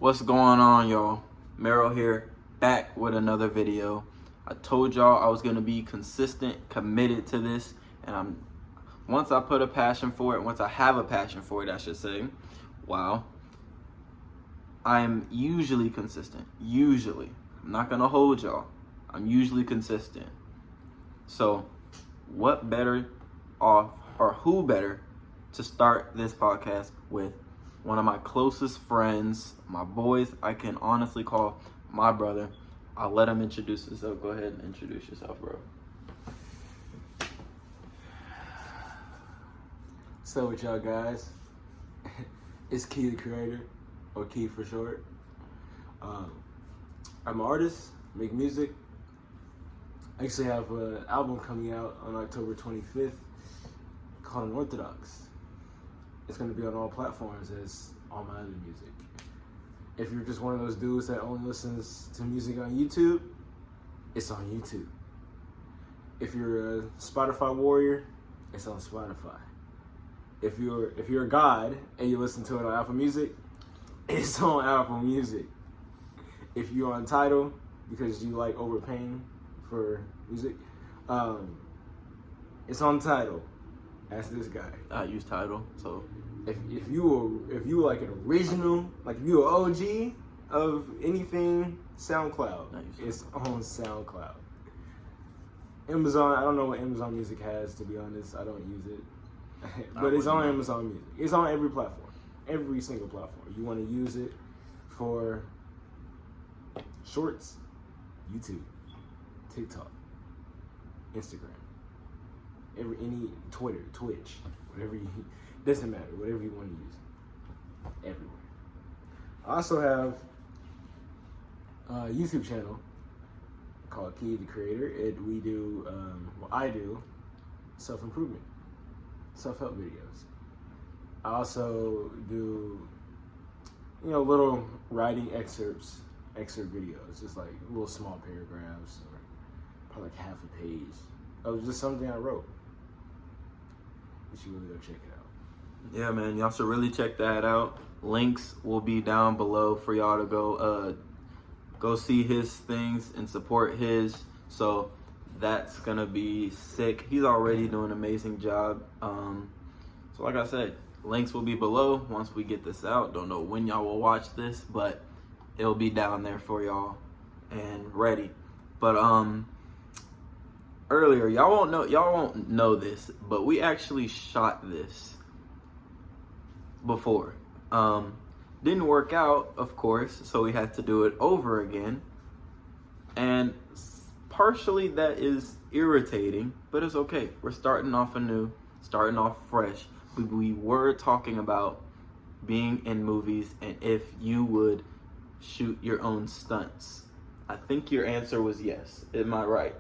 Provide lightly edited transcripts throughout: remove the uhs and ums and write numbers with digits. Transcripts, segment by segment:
What's going on, y'all? Meryl here, back with another video. I told y'all I was gonna be consistent, committed to this, and once I put a passion for it, once I have a passion for it, I should say, wow, I'm usually consistent. Usually. I'm not gonna hold y'all. I'm usually consistent. So, what better off, or who better to start this podcast with one of my closest friends, my boys I can honestly call my brother. I'll let him introduce himself. Go ahead and introduce yourself, bro. So with y'all guys, it's Key the Creator, or Key for short. I'm an artist, make music. I actually have an album coming out on October 25th called Unorthodox. It's going to be on all platforms as all my other music. If you're just one of those dudes that only listens to music on YouTube, it's on YouTube. If you're a Spotify warrior, it's on Spotify. If you're a god and you listen to it on Apple Music, it's on Apple Music. If you're on Tidal because you like overpaying for music, it's on Tidal. Ask this guy. I use Tidal, so if you were like an original, like if you were OG of anything, SoundCloud. It's on SoundCloud. Amazon, I don't know what Amazon Music has, to be honest. I don't use it. But it's on Amazon Music. It's on every platform. Every single platform. You want to use it for shorts, YouTube, TikTok, Instagram, any Twitter, Twitch, whatever you, doesn't matter, whatever you want to use, everywhere. I also have a YouTube channel called Key the Creator. We do, I do self-improvement, self-help videos. I also do, little writing excerpt videos, just like little small paragraphs or probably like half a page of just something I wrote. You should really go check it out. yeah, man, y'all should really check that out. Links will be down below for y'all to go see his things and support his. So that's gonna be sick. He's already doing an amazing job. So like I said, links will be below once we get this out. Don't know when y'all will watch this, but it'll be down there for y'all and ready. But earlier, y'all won't know this, but we actually shot this before. Didn't work out, of course, so we had to do it over again. And partially that is irritating, but it's okay. We're starting off anew, starting off fresh. We were talking about being in movies and if you would shoot your own stunts. I think your answer was yes. Am I right?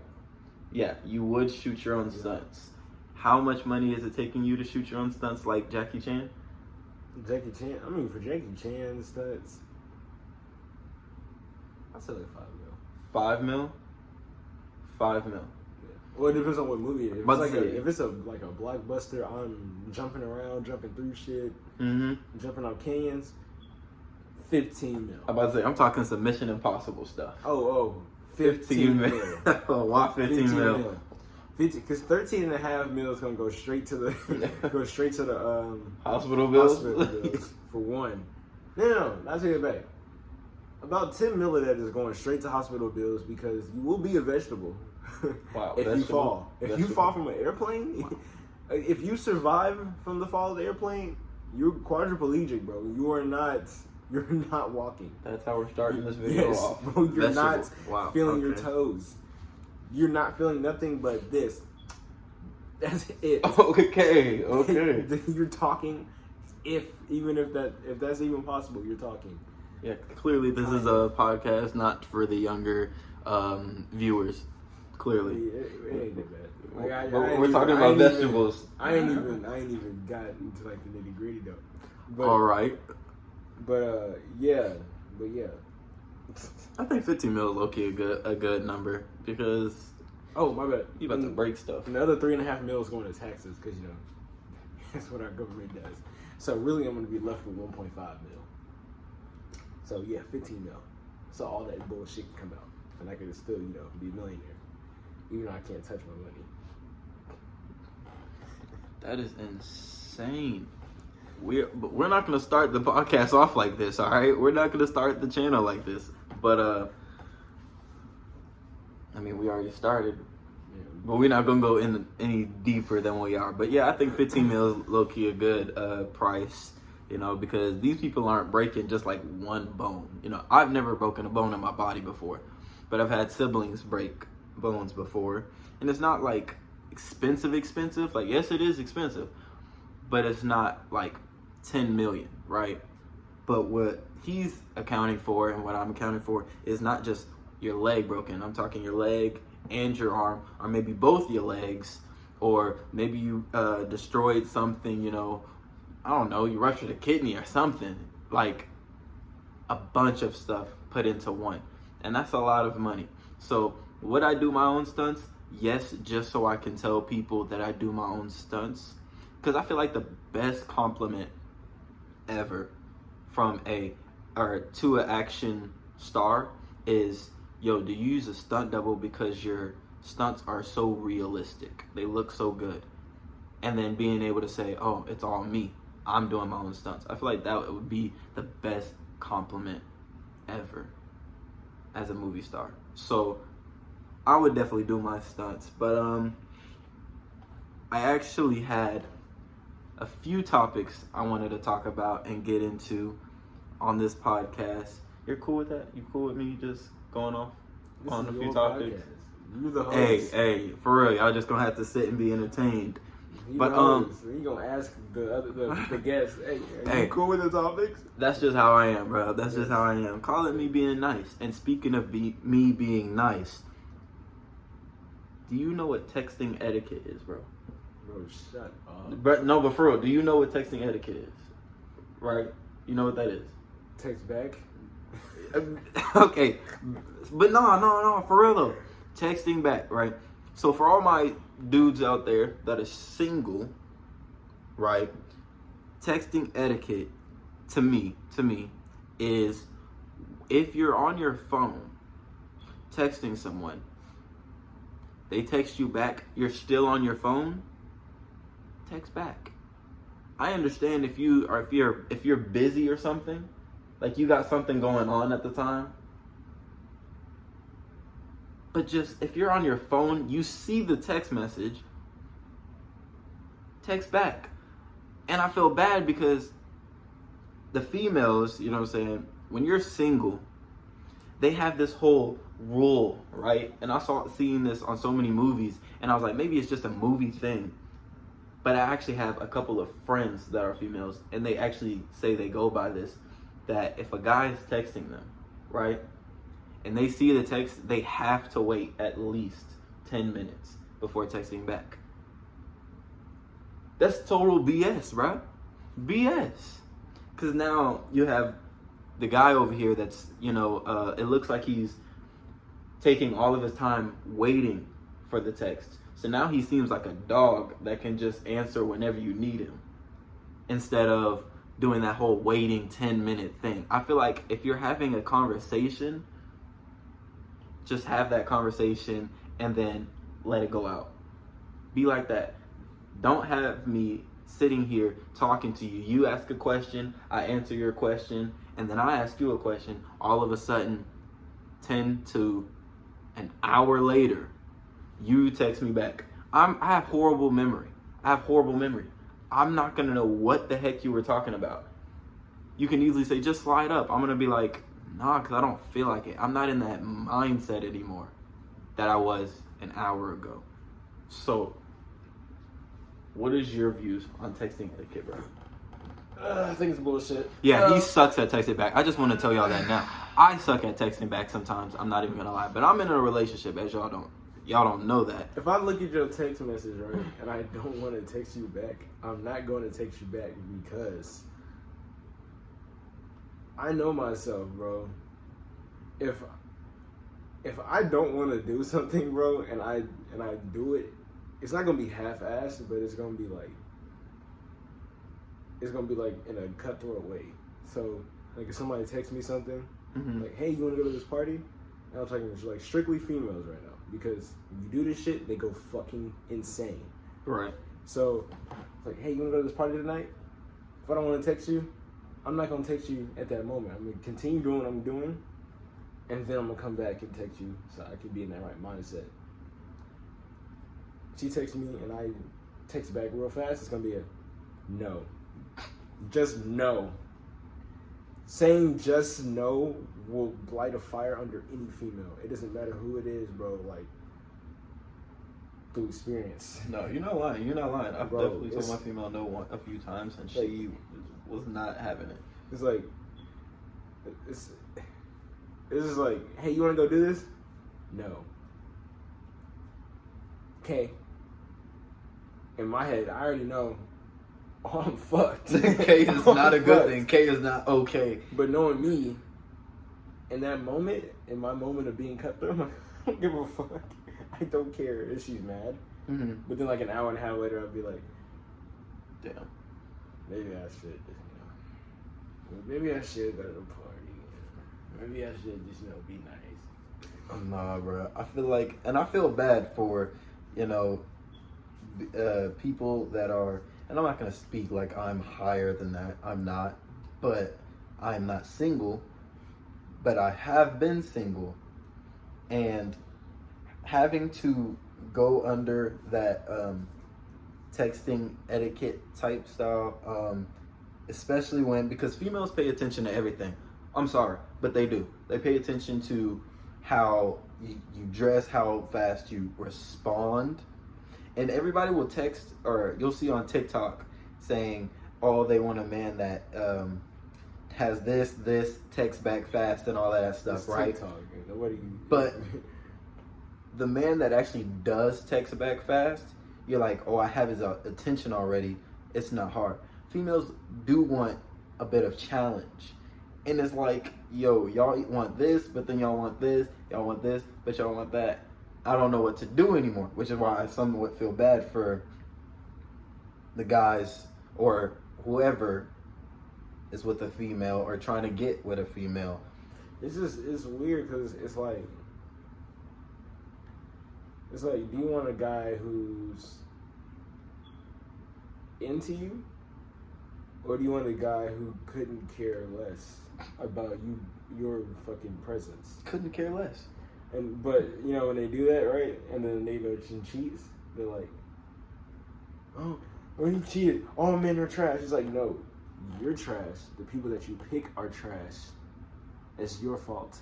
Yeah, you would shoot your own stunts. How much money is it taking you to shoot your own stunts like Jackie Chan? For Jackie Chan stunts, I'd say like $5 mil. 5 mil? 5 mil. Yeah. Well, it depends on what movie it is. If it's a blockbuster, I'm jumping around, jumping through shit, jumping on canyons, 15 mil. I'm about to say, I'm talking some Mission Impossible stuff. 15 mil. Why 15 mil? 50, because 13.5 mil is gonna go straight to the hospital bills. For one. No, I take it back. About 10 mil of that is going straight to hospital bills because you will be a vegetable. Wow. If you fall. If you fall from an airplane, wow. If you survive from the fall of the airplane, you're quadriplegic, bro. You're not walking. That's how we're starting this video off. Bro, you're not feeling your toes. You're not feeling nothing but this. That's it. Okay. You're talking. If that's even possible, you're talking. Yeah, clearly this is a podcast not for the younger viewers. Clearly, it ain't that bad. We're talking about vegetables. I ain't even got into like the nitty gritty though. But, all right. But yeah. I think 15 mil is low-key a good number because my bad. You about to break stuff. And the other 3.5 mil is going to taxes because that's what our government does. So really, I'm going to be left with 1.5 mil. So yeah, 15 mil. So all that bullshit can come out, and I could still, be a millionaire, even though I can't touch my money. That is insane. But we're not gonna start the podcast off like this, all right? We're not gonna start the channel like this. But I mean, we already started. Yeah. But we're not gonna go in any deeper than we are. But yeah, I think 15 mil is low key a good price. Because these people aren't breaking just like one bone. I've never broken a bone in my body before, but I've had siblings break bones before, and it's not like expensive. Like, yes, it is expensive, but it's not like 10 million, right? But what he's accounting for and what I'm accounting for is not just your leg broken. I'm talking your leg and your arm, or maybe both your legs, or maybe you destroyed something, I don't know, you ruptured a kidney or something. Like a bunch of stuff put into one. And that's a lot of money. So would I do my own stunts? Yes, just so I can tell people that I do my own stunts. Because I feel like the best compliment ever from to an action star is, yo, do you use a stunt double because your stunts are so realistic? They look so good. And then being able to say, oh, it's all me. I'm doing my own stunts. I feel like that would be the best compliment ever as a movie star. So I would definitely do my stunts. But I actually had a few topics I wanted to talk about and get into on this podcast. You're cool with that? You cool with me just going off on a few topics? You the host. Hey, for real, y'all just gonna have to sit and be entertained. You gonna ask the guests, hey, are you cool with the topics? That's just how I am, bro. That's just how I am. Call it me being nice. And speaking of me being nice, do you know what texting etiquette is, bro? Bro, shut up. But for real, do you know what texting etiquette is? Right? You know what that is? Text back. Okay, but no, for real though. Texting back, right? So for all my dudes out there that are single, right? Texting etiquette to me is if you're on your phone texting someone, they text you back, you're still on your phone, text back. I understand if you're busy or something, like you got something going on at the time. But just if you're on your phone, you see the text message, text back. And I feel bad because the females, you know what I'm saying, when you're single, they have this whole rule, right? And I seeing this on so many movies, and I was like, maybe it's just a movie thing. But I actually have a couple of friends that are females, and they actually say they go by this, that if a guy is texting them, right, and they see the text, they have to wait at least 10 minutes before texting back. That's total BS, bro. BS. Because now you have the guy over here that's, it looks like he's taking all of his time waiting for the text. So now he seems like a dog that can just answer whenever you need him, instead of doing that whole waiting 10-minute thing. I feel like if you're having a conversation, just have that conversation and then let it go out. Be like that. Don't have me sitting here talking to you. You ask a question, I answer your question, and then I ask you a question. All of a sudden, 10 to an hour later, you text me back. I have horrible memory. I'm not going to know what the heck you were talking about. You can easily say, just slide up. I'm going to be like, nah, because I don't feel like it. I'm not in that mindset anymore that I was an hour ago. So, what is your views on texting etiquette, bro? I think it's bullshit. Yeah, he sucks at texting back. I just want to tell y'all that now. I suck at texting back sometimes. I'm not even going to lie. But I'm in a relationship, as y'all don't know that. If I look at your text message, right, and I don't want to text you back, I'm not going to text you back because I know myself, bro. If I don't want to do something, bro, and I do it, it's not gonna be half-assed, but it's gonna be like in a cutthroat way. So Like if somebody texts me something, Mm-hmm. like, hey, you want to go to this party? And I'm talking to like strictly females right now because when you do this shit, they go fucking insane. Right. So, like, hey, you want to go to this party tonight? If I don't want to text you, I'm not gonna text you at that moment. I'm gonna continue doing what I'm doing, and then I'm gonna come back and text you so I can be in that right mindset. She texts me and I text back real fast. It's gonna be a no, just no. Saying just no will light a fire under any female. It doesn't matter who it is, bro. Like, through experience. No, you're not lying. You're not lying. I've Bro, definitely told my female no a few times, and she was not having it. It's like, it's just like, hey, you want to go do this? No. Okay. In my head, I already know. Oh, I'm fucked. K is not a good thing. K is not okay. But knowing me, in that moment, in my moment of being cut through, I'm like, I don't give a fuck. I don't care if she's mad. Mm-hmm. But then, like an hour and a half later, I'll be like, Damn. maybe I should, maybe I should go to the party. Maybe I should just, be nice. Nah, bro. I feel like, and I feel bad for, people that are, and I'm not gonna speak like I'm higher than that. I'm not, but I'm not single. But I have been single, and having to go under that texting etiquette type style, especially because females pay attention to everything. I'm sorry, but they do. They pay attention to how you dress, how fast you respond. And everybody will text, or you'll see on TikTok saying, oh, they want a man that has this, text back fast and all that stuff, It's right? TikTok, what do you... But the man that actually does text back fast, you're like, oh, I have his attention already. It's not hard. Females do want a bit of challenge. And it's like, yo, y'all want this, but then y'all want this, but y'all want that. I don't know what to do anymore, which is why I somewhat feel bad for the guys or whoever is with a female or trying to get with a female. It's weird because it's like, do you want a guy who's into you, or do you want a guy who couldn't care less about your fucking presence? Couldn't care less. But when they do that, right, and then they go and cheats, they're like, oh, when you cheated, all men are trash. It's like, no, you're trash. The people that you pick are trash. It's your fault.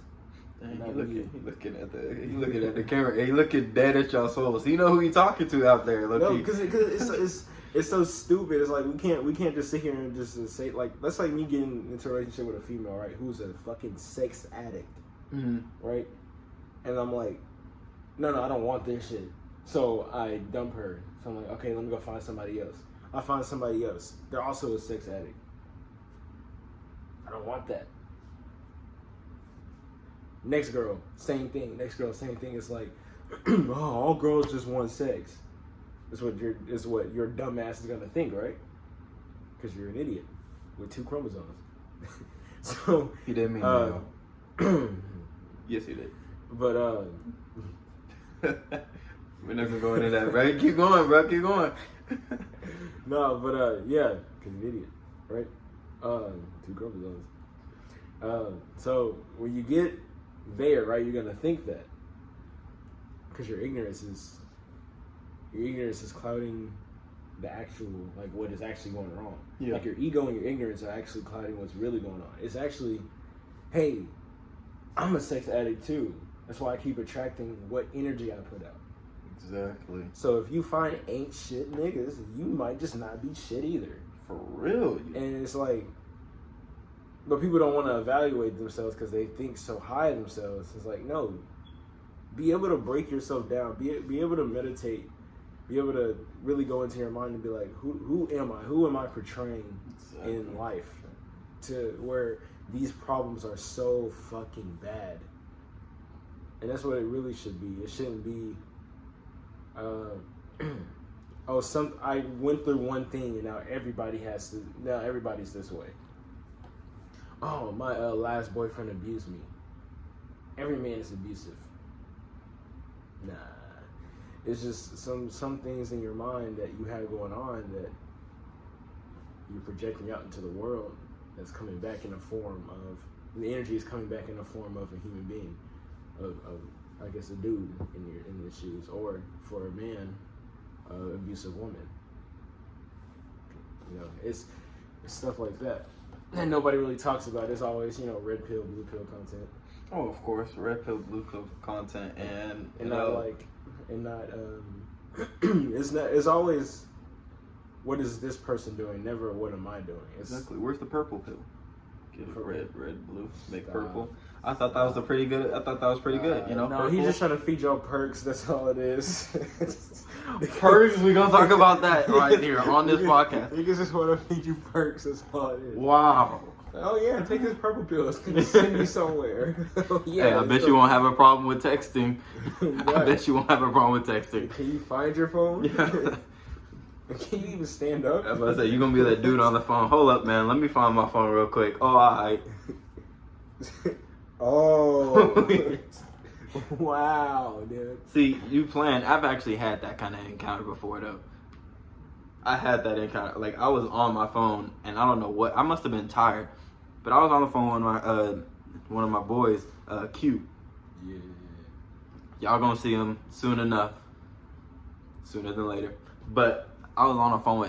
He looking at the camera. He looking dead at y'all souls. He know who he talking to out there. No, because it's so stupid. It's like we can't just sit here and just say, like, that's like me getting into a relationship with a female, right, who's a fucking sex addict, right? And I'm like, no, I don't want this shit. So I dump her. So I'm like, okay, let me go find somebody else. I find somebody else. They're also a sex addict. I don't want that. Next girl, same thing. It's like, oh, all girls just want sex. Is what your dumb ass is gonna think, right? Because you're an idiot with 2 chromosomes. So he didn't mean that. Yes, he did. But we're not gonna go into that, right? Keep going, bro. Keep going. No, but yeah, because you're an idiot, right? 2 chromosomes. So when you get there, right, you're gonna think that because your ignorance is clouding the actual, like, what is actually going wrong. Yeah. Like your ego and your ignorance are actually clouding what's really going on. It's actually, hey, I'm a sex addict too. That's why I keep attracting what energy I put out. Exactly. So if you find ain't shit niggas, you might just not be shit either. For real. And it's like, but people don't want to evaluate themselves because they think so high of themselves. It's like, no, be able to break yourself down. Be able to meditate. Be able to really go into your mind and be like, who am I? Who am I portraying in life? To where these problems are so fucking bad. And that's what it really should be. It shouldn't be, I went through one thing and now everybody's this way. oh, my last boyfriend abused me. Every man is abusive. Nah. It's just some things in your mind that you have going on that you're projecting out into the world that's coming back in the form of, the energy is coming back in the form of a human being, of I guess a dude in the shoes, or for a man, abusive woman. You know, it's stuff like that. And nobody really talks about it. It's always, you know, red pill, blue pill content. Oh, of course, red pill, blue pill content, and it's always, what is this person doing? Never, what am I doing? Exactly. Where's the purple pill? Give it red, blue, make Stop. Purple. I thought that was pretty good. You know, no, purple. he's just trying to feed y'all perks. That's all it is. Perks. We gonna talk about that right here on this podcast. Niggas just want to feed you perks. That's all it is. Wow. Oh yeah, take this purple pill. It's gonna send me somewhere. Yeah. Hey, I bet you won't have a problem with texting. I Right. bet you won't have a problem with texting. Can you find your phone? Yeah. Can you even stand up? I was about to say, you're gonna be that dude on the phone. Hold up, man. Let me find my phone real quick. Oh, alright. Oh. Wow, dude. See, you playing. I've actually had that kind of encounter before, though. I had that encounter. Like, I was on my phone, and I don't know what. I must have been tired. But I was on the phone with one of my boys, Q. Yeah. Y'all gonna see him soon enough. Sooner than later. But I was on the phone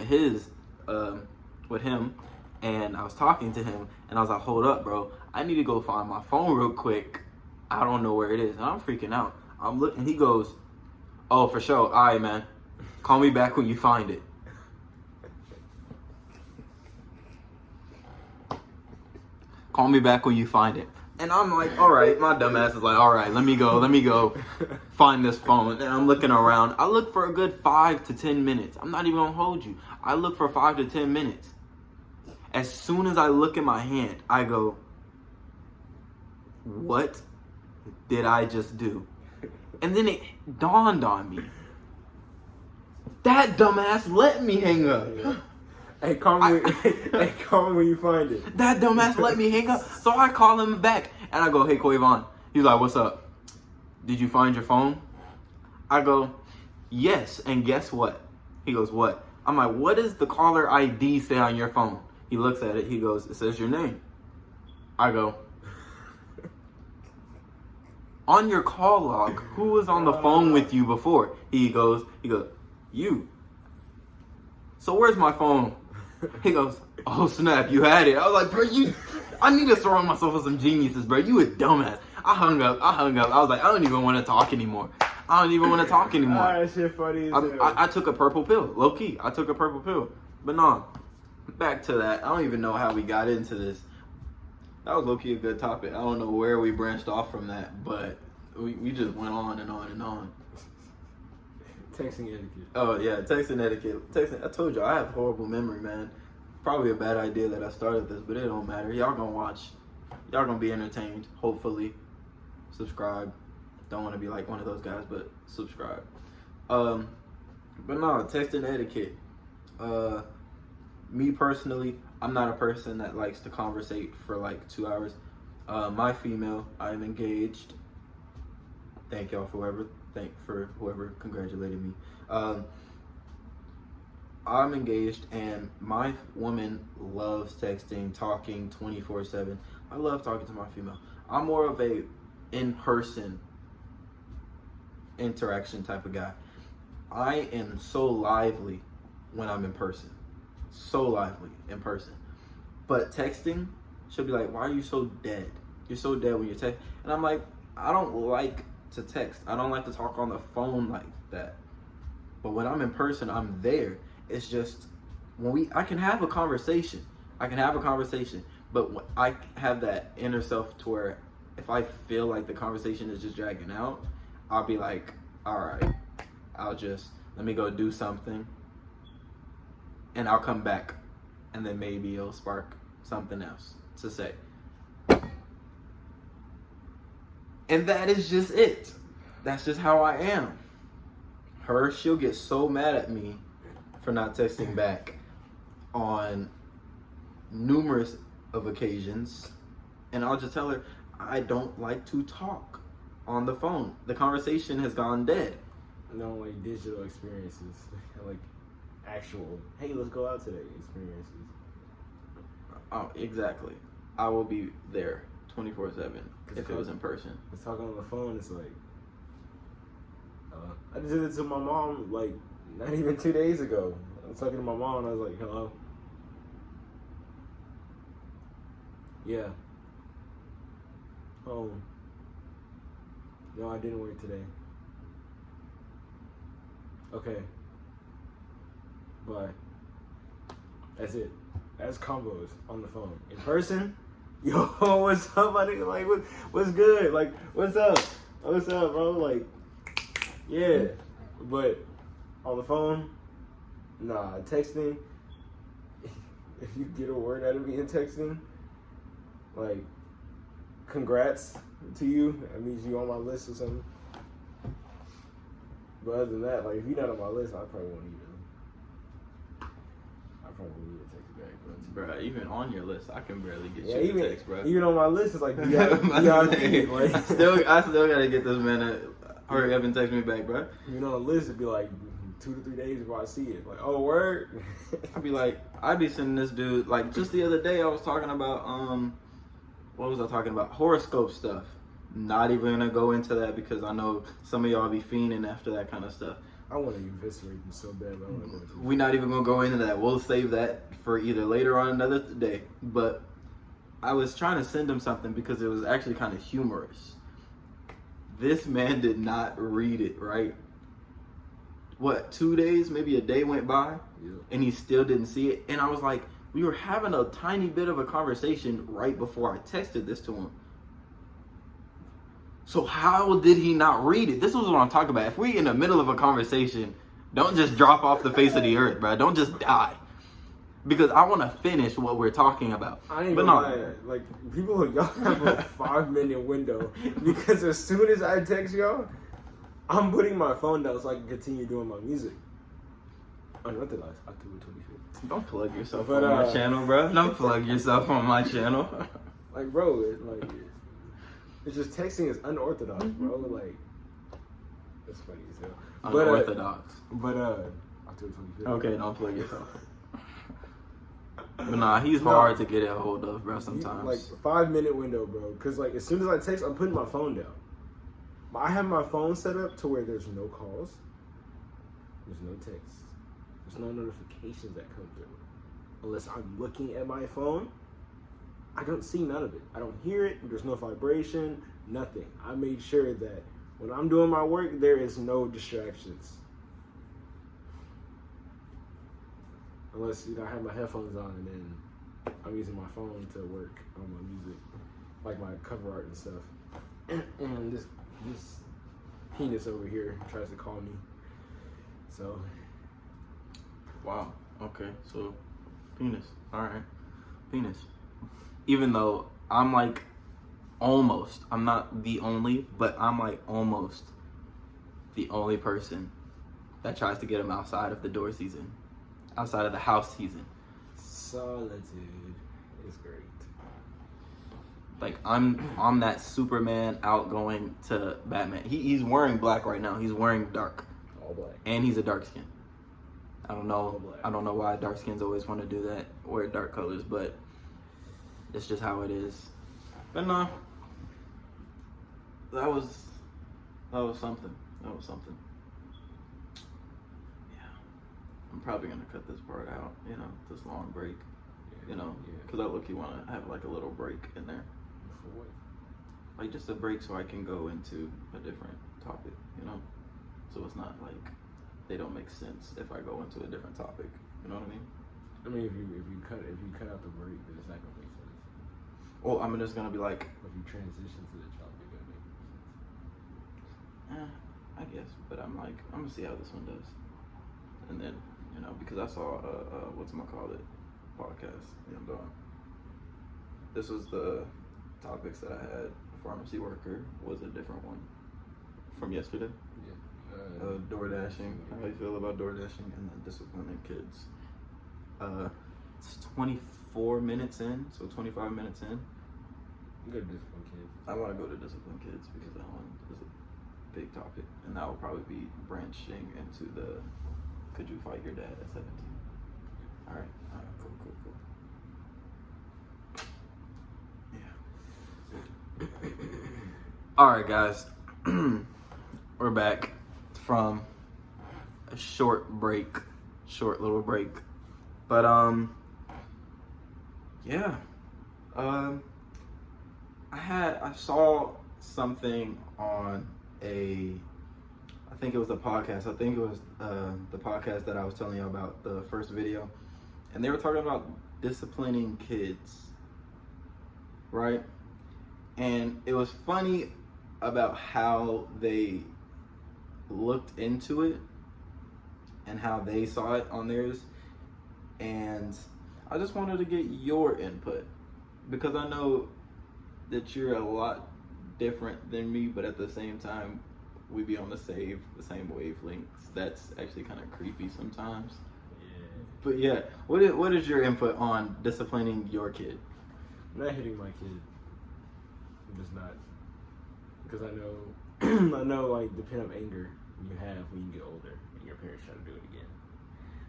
with him, and I was talking to him, and I was like, hold up, bro. I need to go find my phone real quick. I don't know where it is. And I'm freaking out. I'm looking. He goes, oh, for sure. All right, man. Call me back when you find it. Call me back when you find it. And I'm like, all right. My dumb ass is like, all right, let me go find this phone. And I'm looking around. I look for a good 5 to 10 minutes. I'm not even going to hold you. I look for 5 to 10 minutes. As soon as I look at my hand, I go, what did I just do? And then it dawned on me. That dumbass let me hang up. Yeah. Hey, call me when you find it. That dumbass let me hang up. So I call him back and I go, hey, Quavon. He's like, what's up? Did you find your phone? I go, yes. And guess what? He goes, what? I'm like, what does the caller ID say on your phone? He looks at it. He goes, it says your name. I go, on your call log, who was on the phone with you before? He goes, you. So where's my phone? He goes, oh snap, you had it. I was like, bro, I need to surround myself with some geniuses, bro. You a dumbass. I hung up. I was like, I don't even want to talk anymore. That shit funny as hell. I took a purple pill, low key. I took a purple pill. But no, back to that. I don't even know how we got into this. That was low key a good topic. I don't know where we branched off from that, but we just went on and on and on. Texting etiquette. Oh yeah, texting etiquette. Texting. I told you I have horrible memory, man. Probably a bad idea that I started this, but it don't matter. Y'all gonna watch. Y'all gonna be entertained. Hopefully, subscribe. Don't want to be like one of those guys, but subscribe. But no, texting etiquette. Me personally, I'm not a person that likes to conversate for like 2 hours. My female, I'm engaged. Thank y'all for whoever congratulated me. I'm engaged, and my woman loves texting, talking 24/7. I love talking to my female. I'm more of a in-person interaction type of guy. I am so lively when I'm in person. So lively in person. But texting, she'll be like, why are you so dead? You're so dead when you text. And I'm like, I don't like to text. I don't like to talk on the phone like that. But when I'm in person, I'm there. It's just I can have a conversation. But I have that inner self to where if I feel like the conversation is just dragging out, I'll be like, all right, let me go do something and I'll come back and then maybe it'll spark something else to say. And that is just it. That's just how I am. She'll get so mad at me for not texting back on numerous of occasions. And I'll just tell her, I don't like to talk on the phone. The conversation has gone dead. No, like digital experiences, like actual, hey, let's go out today experiences. Oh, exactly. I will be there 24/7 if it was in person. It's talking on the phone. It's like, I just did it to my mom like not even 2 days ago. I was talking to my mom and I was like, hello. Yeah. Oh. No, I didn't work today. Okay. Bye. That's it. That's combos on the phone. In person, yo, what's up, my nigga? Like, what's good? Like, what's up? What's up, bro? Like, yeah. But on the phone, nah. Texting, if you get a word out of me in texting, like, congrats to you. That means you on my list or something. But other than that, like, if you're not on my list, I probably won't even text you back, bro. Bro, even on your list, I can barely get Yeah, you a text, bro. Even on my list, it's like, you gotta like, I still gotta get this man to hurry up and text me back, bro. Even on the list, it'd be like 2 to 3 days before I see it. Like, oh, word. I'd be sending this dude, like, just the other day I was talking about, what was I talking about? Horoscope stuff. Not even gonna go into that because I know some of y'all be fiending after that kind of stuff. I want to eviscerate them so bad, but I want to. We're not even gonna go into that. We'll save that for either later on another day. But I was trying to send him something because it was actually kind of humorous. This man did not read it, right? What, 2 days, maybe a day went by, and he still didn't see it. And I was like, we were having a tiny bit of a conversation right before I texted this to him. So how did he not read it? This is what I'm talking about. If we in the middle of a conversation, don't just drop off the face of the earth, bro. Don't just die. Because I want to finish what we're talking about. I ain't gonna lie. Like, people, y'all have a 5-minute window. Because as soon as I text y'all, I'm putting my phone down so I can continue doing my music. Unorthodox, October 25th. Don't plug yourself on my channel, bro. Don't plug yourself on my channel. Like, bro, it's just texting is unorthodox, bro. Like, that's funny as hell. Unorthodox. October 25th. Okay, don't plug yourself. But nah, he's hard to get a hold of, bro, sometimes. Like, 5-minute window, bro. Because, like, as soon as I text, I'm putting my phone down. I have my phone set up to where there's no calls, there's no texts, there's no notifications that come through. Unless I'm looking at my phone, I don't see none of it. I don't hear it. There's no vibration, nothing. I made sure that when I'm doing my work, there is no distractions. Unless, I have my headphones on and then I'm using my phone to work on my music, like my cover art and stuff. And this penis over here tries to call me. So. Wow. Okay. So, penis. All right. Penis. Even though I'm like almost, I'm not the only, but I'm like almost the only person that tries to get him outside of the door season, outside of the house season. Solitude is great. Like, I'm that Superman outgoing to Batman. He's wearing black right now. He's wearing dark. All black. And he's a dark skin. I don't know why dark skins always want to do that, wear dark colors, but it's just how it is. But no, that was something. That was something. Yeah, I'm probably gonna cut this part out. This long break. Because I look, you want to have like a little break in there. For what? Like just a break so I can go into a different topic. So it's not like they don't make sense if I go into a different topic. You know what I mean? I mean, if you cut out the break, then it's not gonna make sense. Well, I'm just gonna be like, if you transition to the topic, that makes sense. I guess, but I'm gonna see how this one does, and then because I saw whatchamacallit podcast. This was the topics that I had. Pharmacy worker was a different one from yesterday. Yeah. Door dashing. How you feel about door dashing and then disciplining kids? It's 24 minutes in, so 25 minutes in. You go to Discipline Kids. I want to go to Discipline Kids because that one is a big topic, and that will probably be branching into the could you fight your dad at 17? All right, cool. Yeah. All right, guys, we're back from a short little break, but yeah, I saw something on I think it was a podcast. I think it was the podcast that I was telling you about, the first video, and they were talking about disciplining kids, right? And it was funny about how they looked into it and how they saw it on theirs. And I just wanted to get your input because I know that you're a lot different than me, but at the same time, we be on the same wavelengths. That's actually kind of creepy sometimes. Yeah. But yeah, what is your input on disciplining your kid? I'm not hitting my kid. I'm just not, because I know like the pent up anger you have when you get older and your parents try to do it again.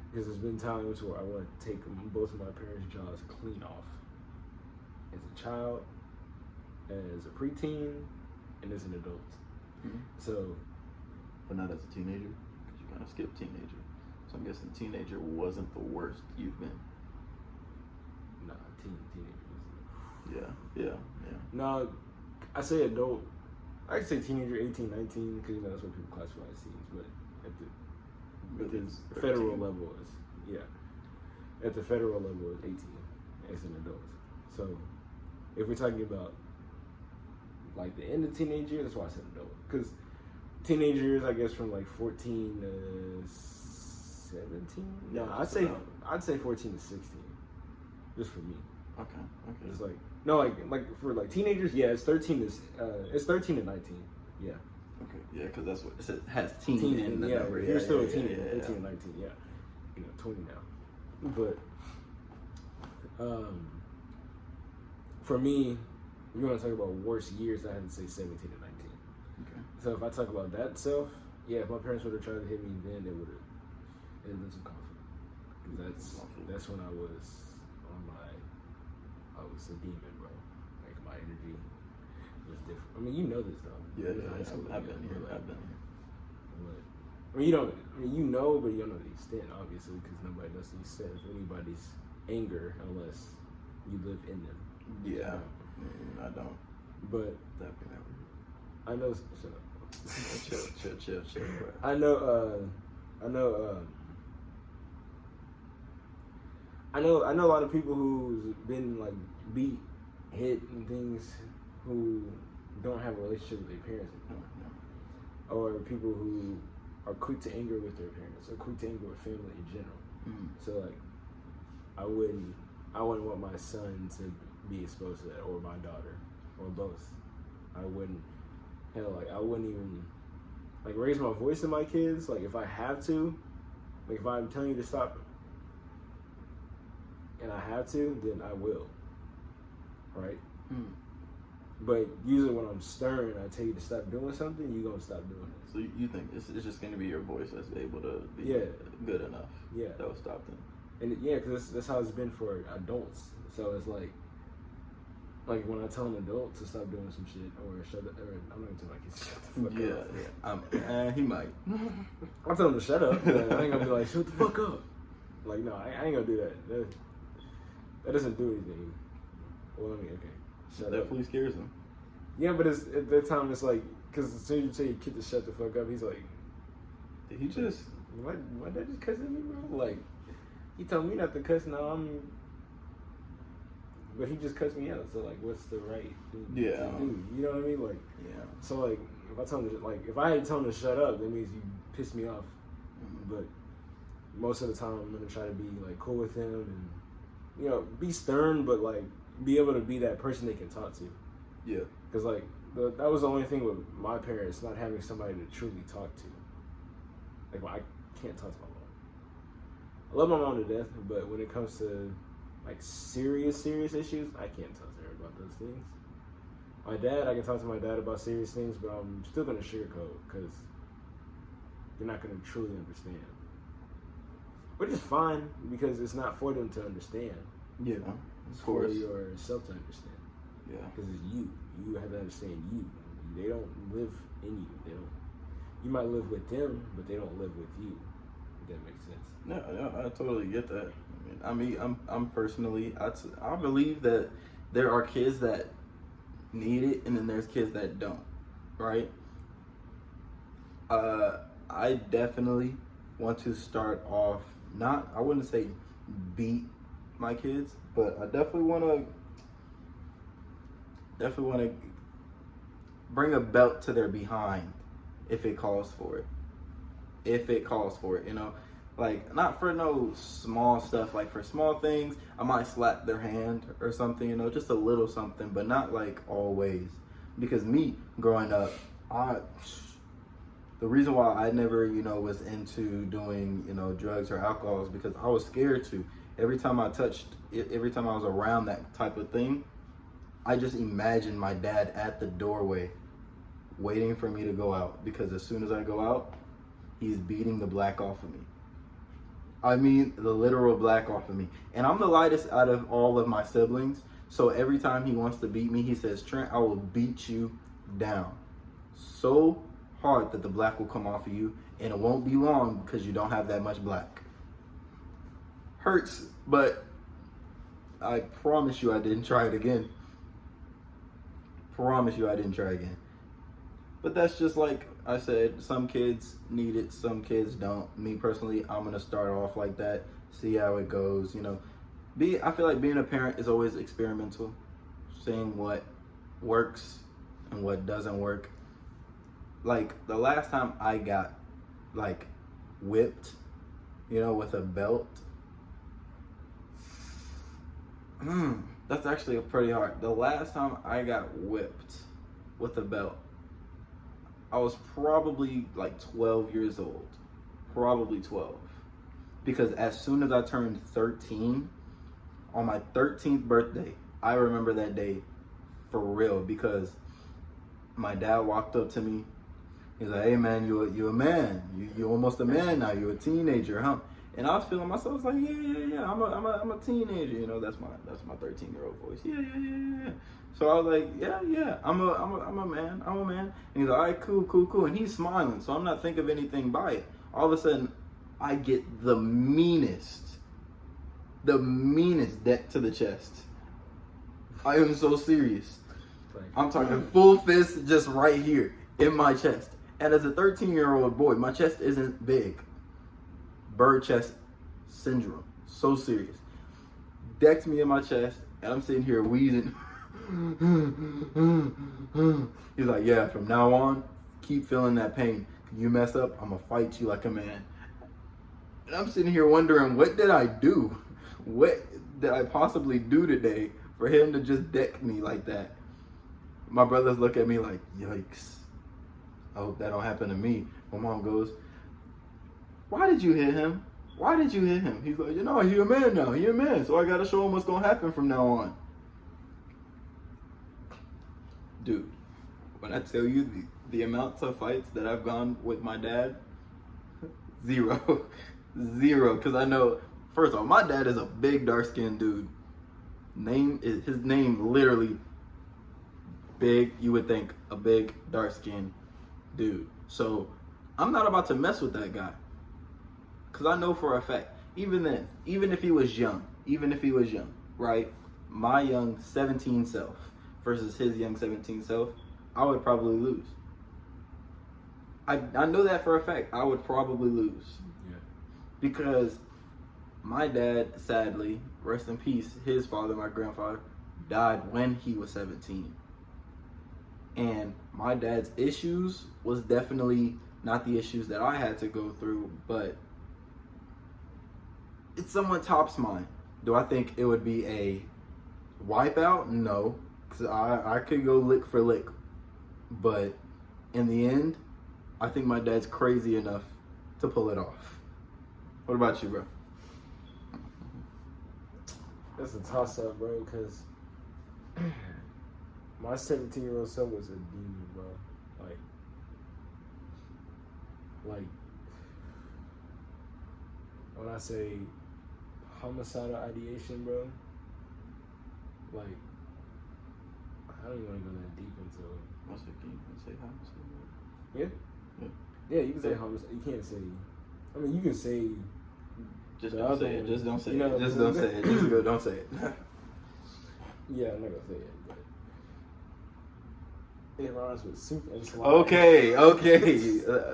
Because there's been times where I want to take both of my parents' jaws clean off. As a child, as a preteen, and as an adult. Mm-hmm. So, but not as a teenager, because you kind of skipped teenager. So I'm guessing teenager wasn't the worst you've been. Nah, teenager. Yeah. No, I say adult. I say teenager, 18, 19, because you know that's what people classify as teens. But at the federal level is at the federal level is 18 as an adult. So if we're talking about like the end of teenager, that's why I said adult. Because teenagers, I guess from like 14 to 17. No, I'd say 14 to 16. Just for me. Okay. It's like no, like for like teenagers, yeah, it's 13 to 19. Yeah. Okay. Yeah, because that's what it has teen in the number. You're still a teenager, 13 and 19. Yeah. 20 now. But for me, if you want to talk about worst years, I have to say 17 to 19. Okay. So if I talk about that self, yeah, if my parents would have tried to hit me then, it would have been some conflict. Because that's when I was a demon, bro. Like my energy was different. I mean, you know this though. Yeah, I've been here. But, I mean, you know, but you don't know the extent, obviously, because nobody knows the extent of anybody's anger unless you live in them. Yeah, I don't. But I know. Shut up. Chill, bro. I know a lot of people who's been like beat, hit, and things who don't have a relationship with their parents anymore. Or people who are quick to anger with their parents or quick to anger with family in general. Mm. So like, I wouldn't want my son to be exposed to that, or my daughter, or both. I wouldn't even like raise my voice to my kids. Like if I have to, like if I'm telling you to stop and I have to, then I will. Right? Mm. But usually when I'm stern, I tell you to stop doing something, you're going to stop doing it. So you think it's just going to be your voice that's able to be good enough? Yeah. That will stop them. And because that's how it's been for adults. So it's like when I tell an adult to stop doing some shit or shut up, or I'm not going to tell my kids to shut the fuck up. Yeah. He might. I'll tell them to shut up. But I ain't going to be like, shut the fuck up. Like, no, I ain't going to do that. That doesn't do anything. Well, I mean, okay. Shut up. Definitely scares him. Yeah, but at that time, it's like, because as soon as you tell your kid to shut the fuck up, he's like, did he just... Why did just cuss at me, bro? Like, he told me not to cuss, but he just cussed me out, so, like, what's the right thing to do? You know what I mean? Like, yeah. So, like, if I tell him to, like, if I had told him to shut up, that means you pissed me off. Mm-hmm. But most of the time, I'm going to try to be, like, cool with him and, you know, be stern, but, like, be able to be that person they can talk to. Yeah. Because, like, that was the only thing with my parents, not having somebody to truly talk to. Like, I can't talk to my mom. I love my mom to death, but when it comes to, like, serious issues, I can't talk to her about those things. My dad, I can talk to my dad about serious things, but I'm still gonna sugarcoat because they're not gonna truly understand. Which is fine because it's not for them to understand. Yeah, It's of for course. yourself to understand. Yeah. Because it's you. You have to understand you. They don't live in you. They don't. You might live with them, but they don't live with you. If that makes sense. No, I totally get that. I'm personally, I believe that there are kids that need it, and then there's kids that don't, right? I definitely want to start off, I wouldn't say beat my kids, but I definitely want to bring a belt to their behind if it calls for it. If it calls for it, like not for no small stuff. Like for small things, I might slap their hand or something, just a little something, but not like always. Because me growing up, the reason why I never, was into doing, drugs or alcohol is because I was scared to. Every time I was around that type of thing, I just imagined my dad at the doorway waiting for me to go out, because as soon as I go out, he's beating the black off of me. I mean, the literal black off of me. And I'm the lightest out of all of my siblings, so every time he wants to beat me, he says, "Trent, I will beat you down so hard that the black will come off of you, and it won't be long because you don't have that much black." Hurts, but I promise you I didn't try it again. Promise you I didn't try again. But that's just like I said, some kids need it, some kids don't. Me personally, I'm gonna start off like that, see how it goes. I feel like being a parent is always experimental, seeing what works and what doesn't work. Like the last time I got like whipped, with a belt. That's actually pretty hard. The last time I got whipped with a belt, I was probably like 12 years old. Probably 12. Because as soon as I turned 13, on my 13th birthday, I remember that day for real, because my dad walked up to me. He's like, "Hey man, you a man. You almost a man now. You're a teenager, huh?" And I was feeling myself. I was like, yeah. I'm a teenager. That's my 13-year-old voice. Yeah. So I was like, yeah. I'm a man. I'm a man. And he's like, "All right, cool." And he's smiling. So I'm not thinking of anything by it. All of a sudden, I get the meanest deck to the chest. I am so serious. I'm talking full fist, just right here in my chest. And as a 13-year-old boy, my chest isn't big. Bird chest syndrome. So serious. Decked me in my chest, and I'm sitting here wheezing. He's like, "Yeah, from now on, keep feeling that pain. You mess up, I'm gonna fight you like a man." And I'm sitting here wondering, what did I do? What did I possibly do today for him to just deck me like that? My brothers look at me like, yikes. I hope that don't happen to me. My mom goes, "Why did you hit him? Why did you hit him?" He's like, "He a man now. He a man. So I gotta show him what's gonna happen from now on." Dude, when I tell you the amounts of fights that I've gone with my dad, zero. Because I know, first off, my dad is a big dark-skinned dude. His name literally big. You would think a big dark-skinned dude. So I'm not about to mess with that guy. Because I know for a fact, even if he was young, right? My young 17 self versus his young 17 self, I would probably lose. I know that for a fact. I would probably lose. Yeah. Because my dad, sadly, rest in peace, his father, my grandfather, died when he was 17. And my dad's issues was definitely not the issues that I had to go through, but it somewhat tops mine. Do I think it would be a wipeout? No, because I could go lick for lick. But in the end, I think my dad's crazy enough to pull it off. What about you, bro? That's a toss-up, bro, because My 17-year-old self was a demon, bro. Like, when I say homicidal ideation, bro, like, I don't even want to go that deep into it. What's it? Can you say homicidal? Yeah? Yeah, you can say homicide. You can't say, I mean, you can say. Just don't say it. Just don't say it. Just don't say it. Just go, don't say it. Yeah, I'm not going to say it, but it rhymes with soup and slide. Okay.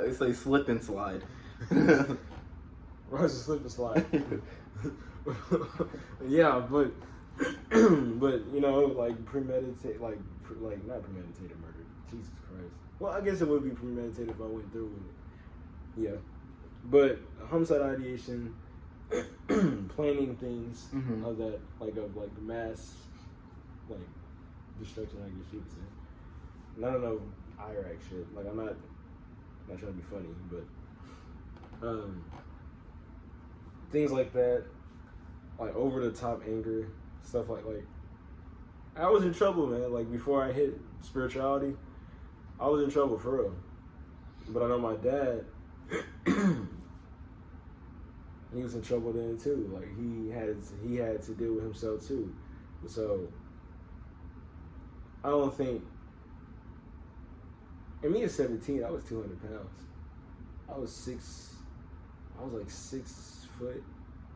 It's like slip and slide. Rhymes with slip and slide. Yeah, but you know, like premeditated, like not premeditated murder. Jesus Christ. Well, I guess it would be premeditated if I went through with it. Yeah, but homicide ideation, planning things of that, like mass, like destruction. I guess you could say. And I don't know Iraq shit. Like I'm not trying to be funny, but things like that, like over the top anger, stuff like I was in trouble, man. Like before I hit spirituality, I was in trouble for real. But I know my dad, he was in trouble then too. Like he had to deal with himself too. So I don't think. And me at 17, I was 200 pounds. I was like 6 foot.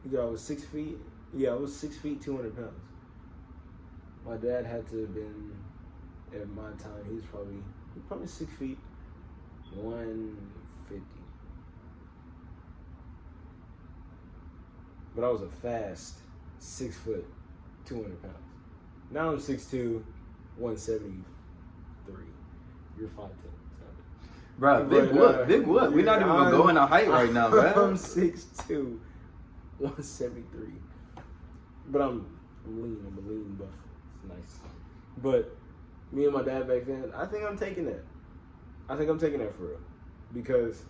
You know, I was 6 feet. Yeah, I was 6 feet, 200 pounds. My dad had to have been, at my time, he was probably 6 feet, 150. But I was a fast 6 foot, 200 pounds. Now I'm 6'2", 173. You're 5'10". Bro, big what? We're not even gonna go into height right now, man. I'm 6'2", 173. But I'm lean. I'm a lean buff. It's nice. But me and my dad back then, I think I'm taking that. I think I'm taking that for real. Because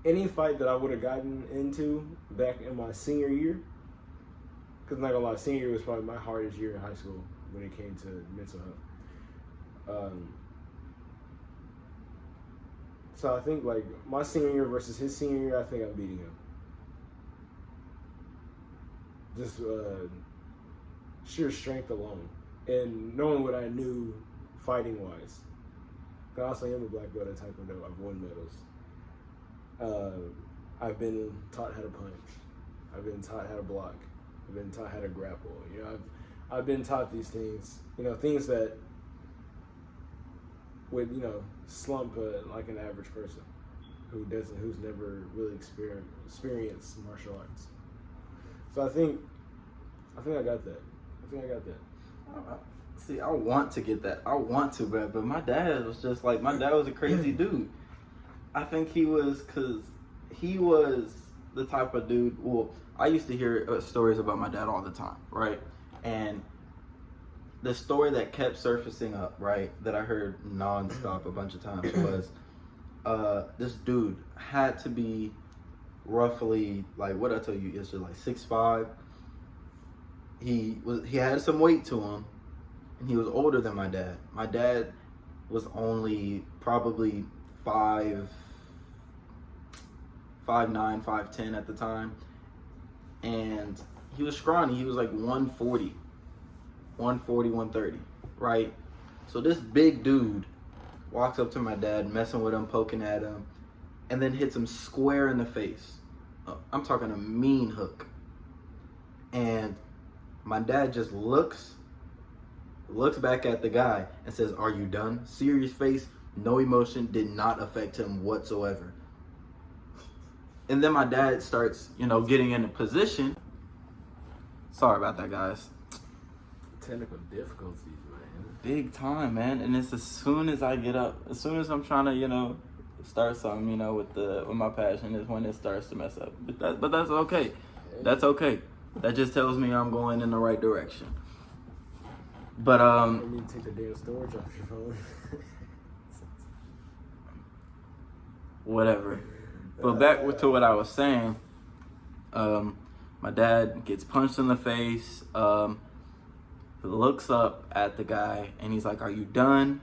any fight that I would have gotten into back in my senior year, because not gonna lie, senior year was probably my hardest year in high school when it came to mental health. So I think like my senior year versus his senior year, I think I'm beating him. Just sheer strength alone, and knowing what I knew fighting wise. I also am a black belt at Taekwondo. I've won medals. I've been taught how to punch. I've been taught how to block. I've been taught how to grapple. You know, I've been taught these things. You know, things that would, you know, slump like an average person who's never really experienced martial arts. So I think I got that. See, I want to get that. I want to, but my dad was just like, my dad was a crazy dude. I think he was the type of dude. Well, I used to hear stories about my dad all the time, right? And the story that kept surfacing up, right, that I heard nonstop a bunch of times was this dude had to be roughly, like, what I tell you yesterday, like 6'5". He had some weight to him, and he was older than my dad. My dad was only probably 5'9", 5'10" at the time, and he was scrawny. He was like 140, 130, right? So this big dude walks up to my dad, messing with him, poking at him, and then hits him square in the face. I'm talking a mean hook. And my dad just looks back at the guy and says, "Are you done?" Serious face, no emotion, did not affect him whatsoever. And then my dad starts, getting in a position. Sorry about that, guys. Technical difficulties, man. Big time, man. And it's as soon as I get up, as soon as I'm trying to, start something, with my passion, is when it starts to mess up. But that's okay. That's okay. That just tells me I'm going in the right direction. But I need to take the damn storage off your phone. Whatever. But back to what I was saying. My dad gets punched in the face. looks up at the guy and he's like, "Are you done?"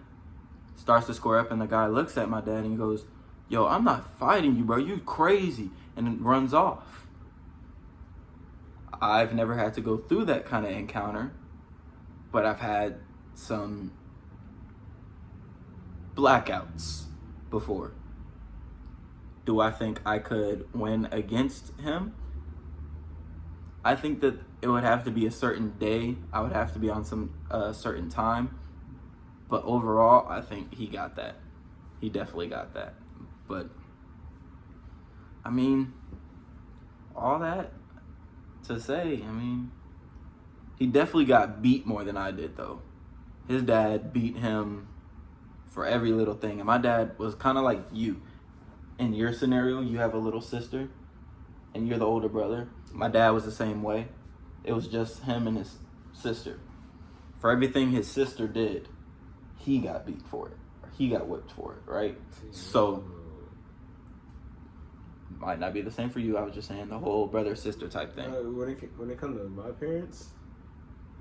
Starts to square up, and the guy looks at my dad and he goes, "Yo, I'm not fighting you, bro. You crazy," and then runs off. I've never had to go through that kind of encounter, but I've had some blackouts before. Do I think I could win against him? I think that it would have to be a certain day. I would have to be on some certain time. But overall, I think he got that. He definitely got that. But, I mean, all that to say, I mean, he definitely got beat more than I did, though. His dad beat him for every little thing. And my dad was kind of like you. In your scenario, you have a little sister, and you're the older brother. My dad was the same way. It was just him and his sister. For everything his sister did, he got beat for it. He got whipped for it, right? So, might not be the same for you. I was just saying the whole brother-sister type thing. When it comes to my parents,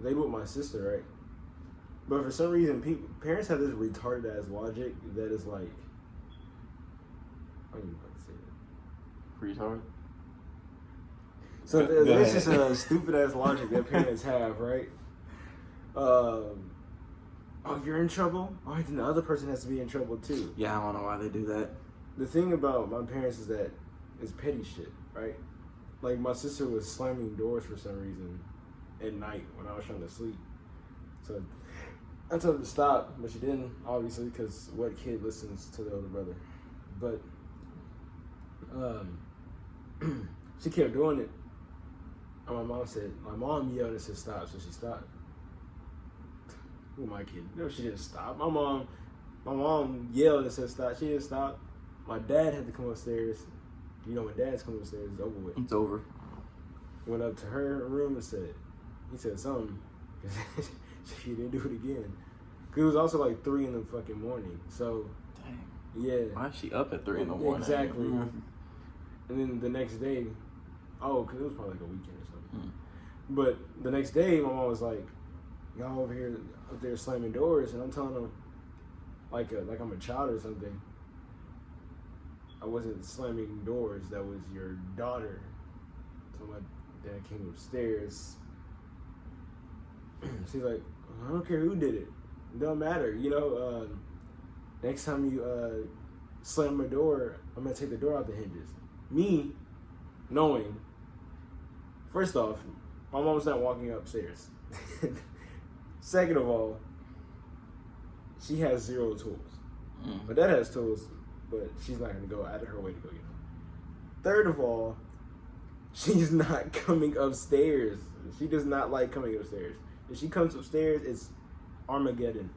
they whipped my sister, right? But for some reason, parents have this retarded-ass logic that is like, I don't even know how to say it. Retard? So there's just a stupid-ass logic that parents have, right? Oh, you're in trouble? All right, then the other person has to be in trouble too. Yeah, I don't know why they do that. The thing about my parents is that it's petty shit, right? Like, my sister was slamming doors for some reason at night when I was trying to sleep. So I told her to stop, but she didn't, obviously, because what kid listens to the older brother? But she kept doing it. And my mom yelled and said stop, so she stopped. Who am I kidding? No, she didn't stop. My mom yelled and said stop. She didn't stop. My dad had to come upstairs. You know, when dads come upstairs, it's over with. It's over. Went up to her room and he said something. She didn't do it again. Cause it was also like 3 in the fucking morning. So, dang. Yeah. Why is she up at 3 in the morning? Exactly. And then the next day, cause it was probably like a weekend or something. But the next day, my mom was like, "Y'all up there slamming doors," and I'm telling them like I'm a child or something. I wasn't slamming doors. That was your daughter. So my dad came upstairs. She's like, "I don't care who did it. It don't matter. You know, next time you slam my door, I'm going to take the door out the hinges." Me, knowing, first off, my mom's not walking upstairs. Second of all, she has 0 tools. My dad has tools, but she's not going to go out of her way to go get them. Third of all, she's not coming upstairs. She does not like coming upstairs. If she comes upstairs, it's Armageddon.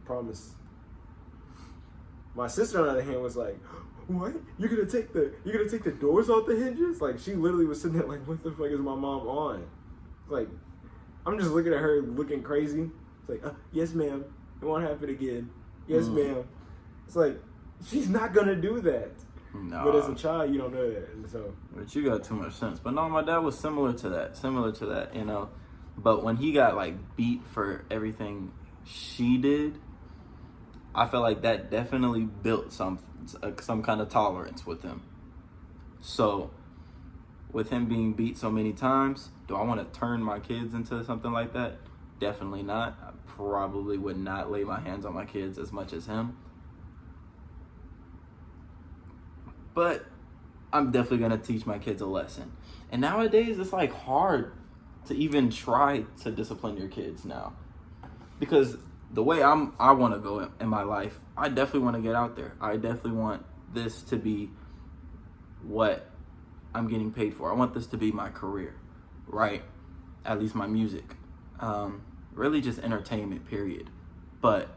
Promise. My sister, on the other hand, was like, "What? You're gonna take the doors off the hinges?" Like, she literally was sitting there like, "What the fuck is my mom on?" Like, I'm just looking at her looking crazy. It's like, "Yes, ma'am. It won't happen again. Yes, ma'am." It's like, she's not gonna do that. No. But as a child, you don't know that. And so. But you got too much sense. But no, my dad was similar to that, you know. But when he got like beat for everything she did, I felt like that definitely built some kind of tolerance with him. So, with him being beat so many times, do I want to turn my kids into something like that? Definitely not. I probably would not lay my hands on my kids as much as him. But I'm definitely going to teach my kids a lesson. And nowadays, it's like hard to even try to discipline your kids now. Because the way I want to go in my life, I definitely want to get out there. I definitely want this to be what I'm getting paid for. I want this to be my career, right? At least my music. Really just entertainment, period. But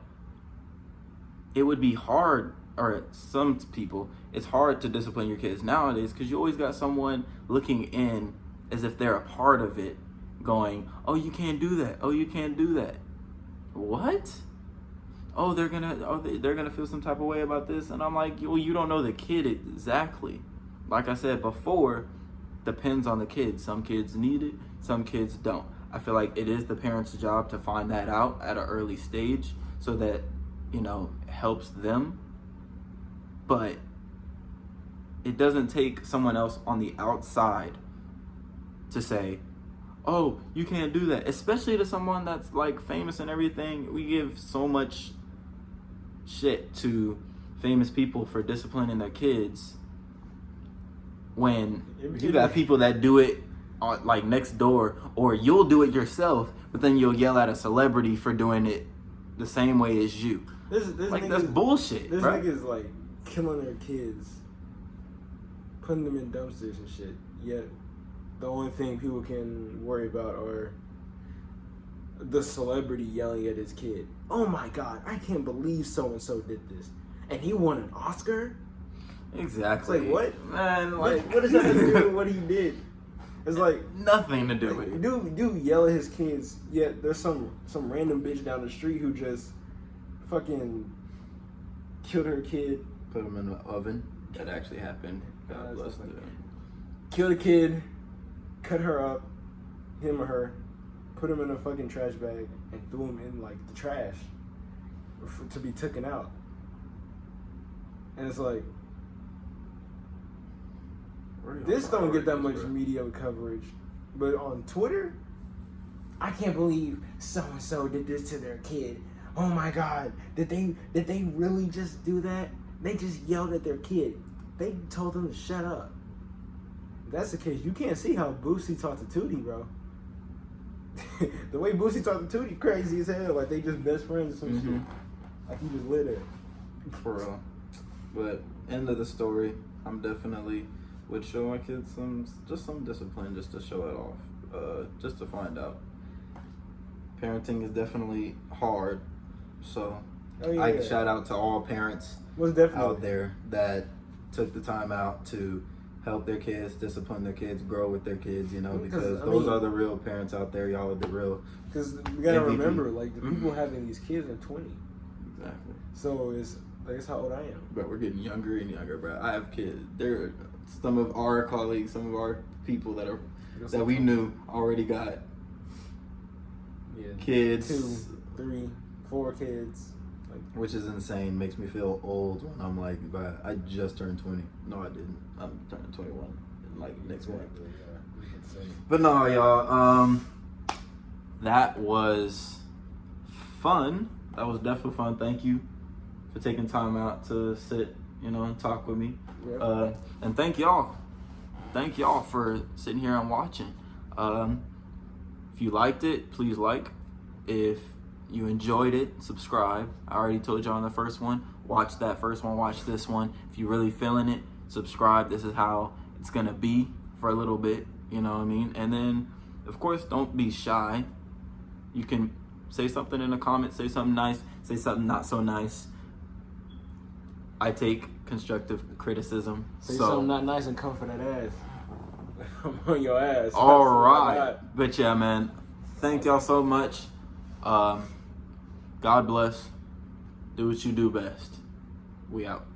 it would be hard, or some people, it's hard to discipline your kids nowadays because you always got someone looking in as if they're a part of it, going, "Oh, you can't do that. Oh, you can't do that." What? Oh, they're gonna feel some type of way about this, and I'm like, well, you don't know the kid exactly. Like I said before, depends on the kid. Some kids need it, some kids don't. I feel like it is the parents' job to find that out at an early stage so that, you know, it helps them. But it doesn't take someone else on the outside to say, oh, you can't do that. Especially to someone that's like famous and everything. We give so much shit to famous people for disciplining their kids when you got people that do it like next door, or you'll do it yourself, but then you'll yell at a celebrity for doing it the same way as you. This like, that's bullshit. This bro. nigga's like killing their kids, putting them in dumpsters and shit. Yet the only thing people can worry about are the celebrity yelling at his kid. Oh my God, I can't believe so and so did this, and he won an Oscar. Exactly. It's like, what, man? Like, what does that have to do with what he did? It's like nothing to do with it. Dude yell at his kids. Yet there's some random bitch down the street who just fucking killed her kid. Put him in the oven. That actually happened. God bless them. Killed a kid, cut her up, him or her, put him in a fucking trash bag, and threw him in like the trash to be taken out. And it's like, this don't get that much media coverage, but on Twitter, I can't believe so and so did this to their kid. Oh my God, did they really just do that? They just yelled at their kid. They told them to shut up. If that's the case, you can't see how Boosie talked to Tootie, bro. The way Boosie talked to Tootie, crazy as hell. Like they just best friends or some shit. Like he just lit her. For real. But end of the story, I'm definitely would show my kids some discipline just to show it off, just to find out. Parenting is definitely hard, so I shout out to all parents out there that took the time out to help their kids, discipline their kids, grow with their kids, you know, because those are the real parents out there. Y'all are the real. Because we gotta remember, like the people having these kids are 20. Exactly. So it's how old I am. But we're getting younger and younger, bro. I have kids. They're some of our colleagues, some of our people that we knew already got kids. 2, 3, 4 kids. Like, which is insane. Makes me feel old when I'm like, but I just turned 20. No, I didn't. I'm turning 21 in like next month. Yeah. But no, y'all. That was fun. That was definitely fun. Thank you for taking time out to sit, you know, and talk with me. Yeah. And thank y'all. Thank y'all for sitting here and watching. If you liked it, please like. If you enjoyed it, subscribe. I already told you on the first one. Watch that first one. Watch this one. If you're really feeling it, subscribe. This is how it's going to be for a little bit. You know what I mean? And then, of course, don't be shy. You can say something in the comments. Say something nice. Say something not so nice. I take constructive criticism. Say something not nice and come for that ass. I'm on your ass. All right. But yeah, man. Thank y'all so much. God bless. Do what you do best. We out.